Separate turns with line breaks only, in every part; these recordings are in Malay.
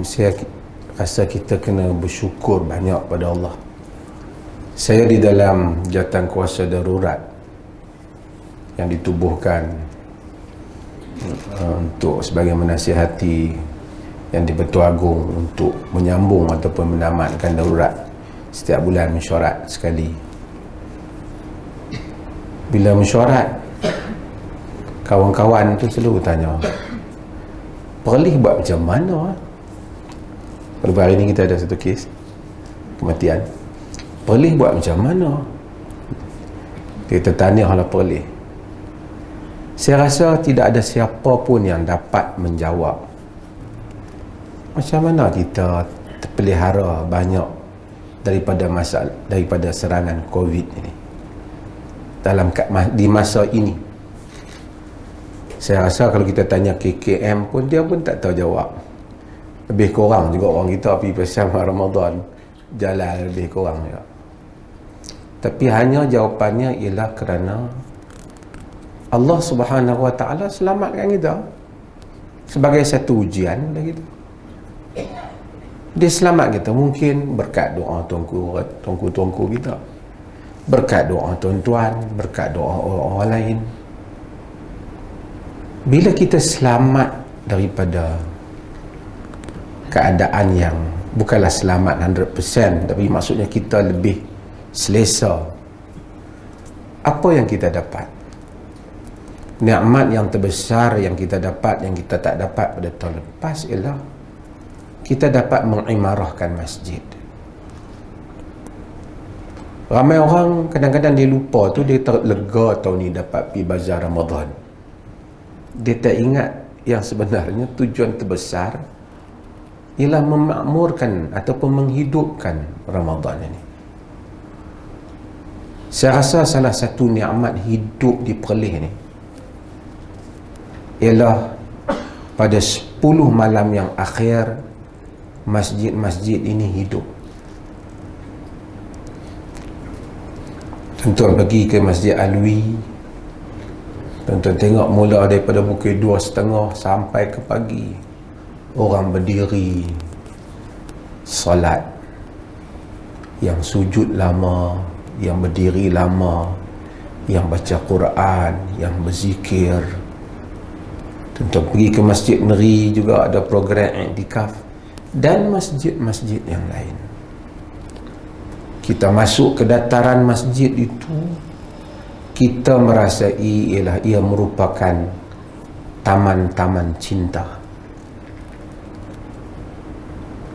saya rasa kita kena bersyukur banyak pada Allah. Saya di dalam jawatan kuasa darurat yang ditubuhkan untuk sebagai menasihati yang di-Pertua Agong untuk menyambung ataupun menamatkan darurat setiap bulan mesyuarat sekali. Bila mesyuarat, kawan-kawan tu selalu tanya, Perlis buat macam mana? Pada hari ni kita ada satu kes kematian. Perlis buat macam mana? Kita tanya lah Perlis. Saya rasa tidak ada siapa pun yang dapat menjawab macam mana kita terpelihara banyak daripada serangan COVID ini di masa ini. Saya rasa kalau kita tanya KKM pun, dia pun tak tahu jawab. Lebih kurang juga orang kita pergi bersama Ramadan jalan lebih kurang juga. Tapi hanya jawapannya ialah kerana Allah Subhanahu Wa Taala selamatkan kita sebagai satu ujian bagi kita. Dia selamat kita mungkin berkat doa tuanku kita, berkat doa tuan-tuan, berkat doa orang lain. Bila kita selamat daripada keadaan yang bukanlah selamat 100%, tapi maksudnya kita lebih selesa, apa yang kita dapat? Nikmat yang terbesar yang kita dapat, yang kita tak dapat pada tahun lepas ialah kita dapat mengimarahkan masjid. Ramai orang kadang-kadang dia lupa tu, dia terlega tahun ni dapat pergi bazar Ramadan. Dia tak ingat yang sebenarnya tujuan terbesar ialah memakmurkan ataupun menghidupkan Ramadan ini. Saya rasa salah satu nikmat hidup di Perlis ni ialah pada 10 malam yang akhir masjid-masjid ini hidup. Tuan-tuan pergi ke Masjid Alwi, tuan-tuan tengok mula daripada pukul 2.30 sampai ke pagi, orang berdiri solat, yang sujud lama, yang berdiri lama, yang baca Quran, yang berzikir. Tuan-tuan pergi ke Masjid Neri juga ada program iktikaf, dan masjid-masjid yang lain. Kita masuk ke dataran masjid itu, kita merasai ialah ia merupakan taman-taman cinta.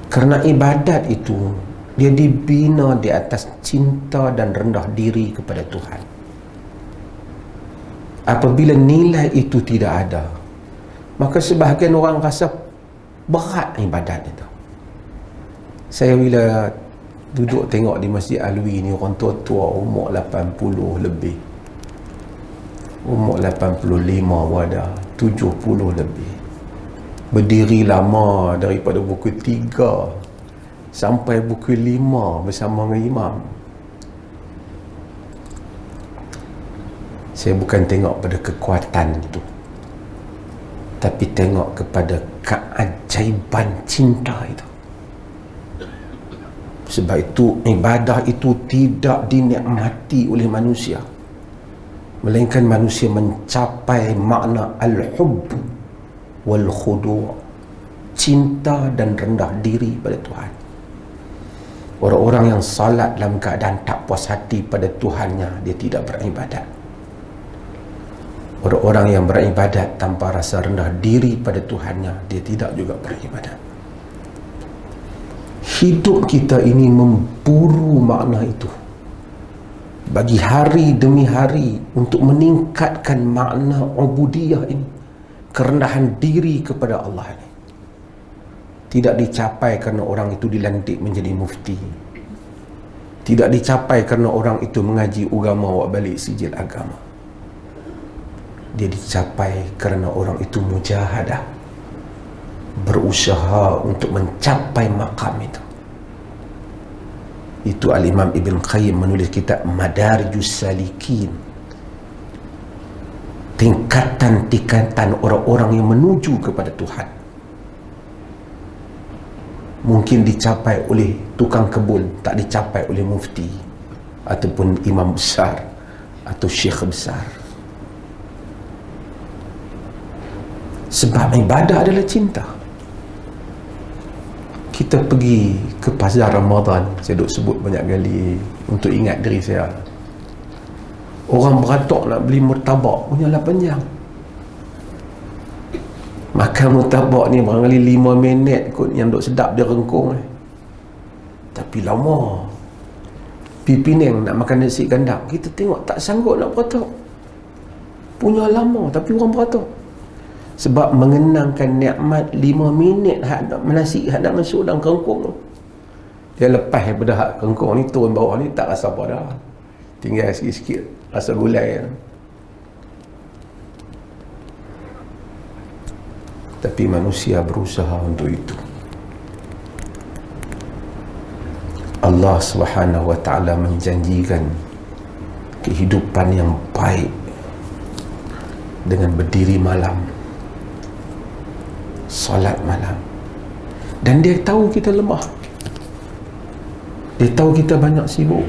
Kerana ibadat itu dia dibina di atas cinta dan rendah diri kepada Tuhan. Apabila nilai itu tidak ada, maka sebahagian orang rasa berat ibadat itu. Saya bila duduk tengok di Masjid Alwi ni, orang tua-tua umur 80 lebih, umur 85 ada, 70 lebih, berdiri lama daripada pukul 3 sampai pukul 5 bersama dengan imam. Saya bukan tengok pada kekuatan itu, tapi tengok kepada keajaiban cinta itu. Sebab itu ibadah itu tidak dinikmati oleh manusia, melainkan manusia mencapai makna al-hubb wal khudu', cinta dan rendah diri pada Tuhan. Orang-orang yang salat dalam keadaan tak puas hati pada Tuhannya, dia tidak beribadat. Orang-orang yang beribadat tanpa rasa rendah diri pada Tuhannya, dia tidak juga beribadat. Hidup kita ini memburu makna itu bagi hari demi hari untuk meningkatkan makna ubudiyah ini, kerendahan diri kepada Allah ini. Tidak dicapai kerana orang itu dilantik menjadi mufti, tidak dicapai kerana orang itu mengaji agama awak balik sijil agama. Dia dicapai kerana orang itu mujahadah, berusaha untuk mencapai makam itu. Itu Al-Imam Ibn Qayyim menulis kitab Madarijus Salikin, tingkatan-tingkatan orang-orang yang menuju kepada Tuhan. mungkin dicapai oleh tukang kebun, tak dicapai oleh mufti ataupun imam besar atau syekh besar. Sebab ibadah adalah cinta. Kita pergi ke pasar Ramadan, saya duk sebut banyak kali untuk ingat diri saya. Orang beratok nak beli murtabak punya 8 jam. Makan murtabak ni barangkali 5 minit kot yang duk sedap dia rengkung. Tapi lama. Pi Penang nak makan nasi kandar, kita tengok tak sanggup nak beratok. Punya lama tapi orang beratok. Sebab mengenangkan nikmat 5 minit hak nak nasi hak nak masuk dalam rengkung tu. Dia lepas daripada hak rengkung ni turun bawah ni tak rasa apa dah. Tinggal sikit-sikit rasa gulai. Tapi manusia berusaha untuk itu. Allah Subhanahu wa taala menjanjikan kehidupan yang baik dengan berdiri malam, solat malam. Dan dia tahu kita lemah, dia tahu kita banyak sibuk.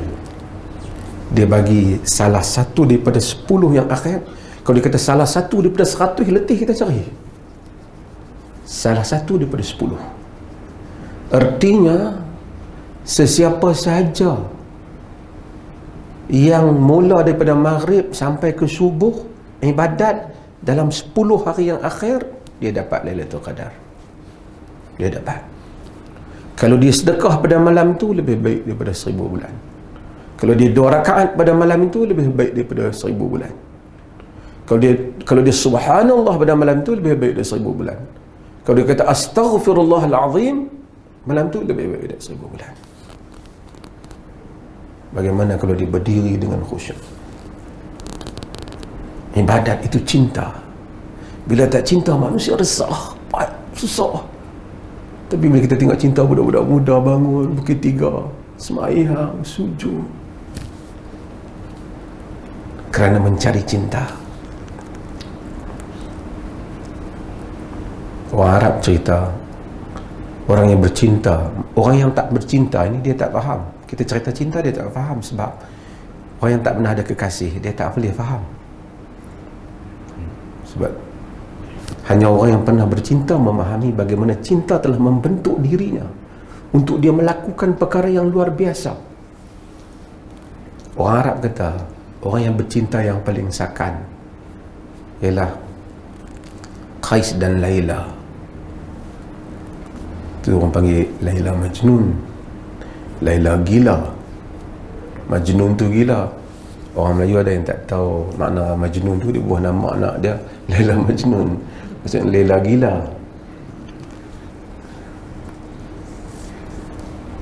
Dia bagi salah satu daripada 10 yang akhir. Kalau dia kata salah satu daripada 100 letih, kita cari salah satu daripada 10. Artinya sesiapa sahaja yang mula daripada maghrib sampai ke subuh ibadat dalam 10 hari yang akhir, dia dapat Lailatul Qadar. Dia dapat. Kalau dia sedekah pada malam tu, lebih baik daripada 1000 bulan. Kalau dia 2 rakaat pada malam itu, lebih baik daripada 1000 bulan. Kalau dia subhanallah pada malam itu, lebih baik daripada 1000 bulan. Kalau dia kata astaghfirullahalazim malam tu, lebih baik daripada 1000 bulan. Bagaimana kalau dia berdiri dengan khusyuk? Ibadat itu cinta. Bila tak cinta, manusia resah, susah. Tapi bila kita tengok cinta budak-budak muda bangun Bukit Tiga, semayang, sujud, kerana mencari cinta. Orang Arab cerita, orang yang bercinta, orang yang tak bercinta ini dia tak faham. Kita cerita cinta, dia tak faham. Sebab orang yang tak pernah ada kekasih, dia tak boleh faham. Sebab hanya orang yang pernah bercinta memahami bagaimana cinta telah membentuk dirinya untuk dia melakukan perkara yang luar biasa. Orang Arab kata, orang yang bercinta yang paling sakan ialah Qais dan Laila. Itu orang panggil Laila Majnun, Laila gila, Majnun tu gila. Orang Melayu ada yang tak tahu makna Majnun tu, dia buah nama anak dia Laila Majnun, maksudnya Laila gila.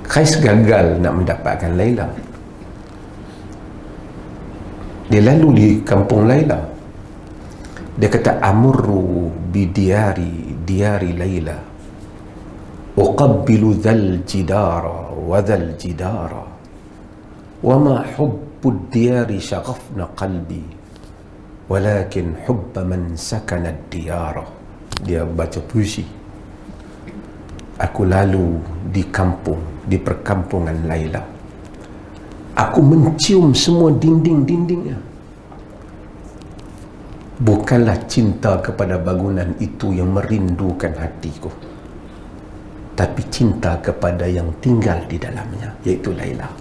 Qais gagal nak mendapatkan Laila. Dia lalu di kampung Laila. Dia kata, amurru diari Laila, uqabbilu dhal jidara wa dhal jidara, wa ma hubbud diyari syaghafna qalbi, walakin hubba man sakana diyara. Dia baca puisi. Aku lalu di kampung, di perkampungan Laila. Aku mencium semua dinding-dindingnya. Bukanlah cinta kepada bangunan itu yang merindukan hatiku, tapi cinta kepada yang tinggal di dalamnya, iaitu Laila.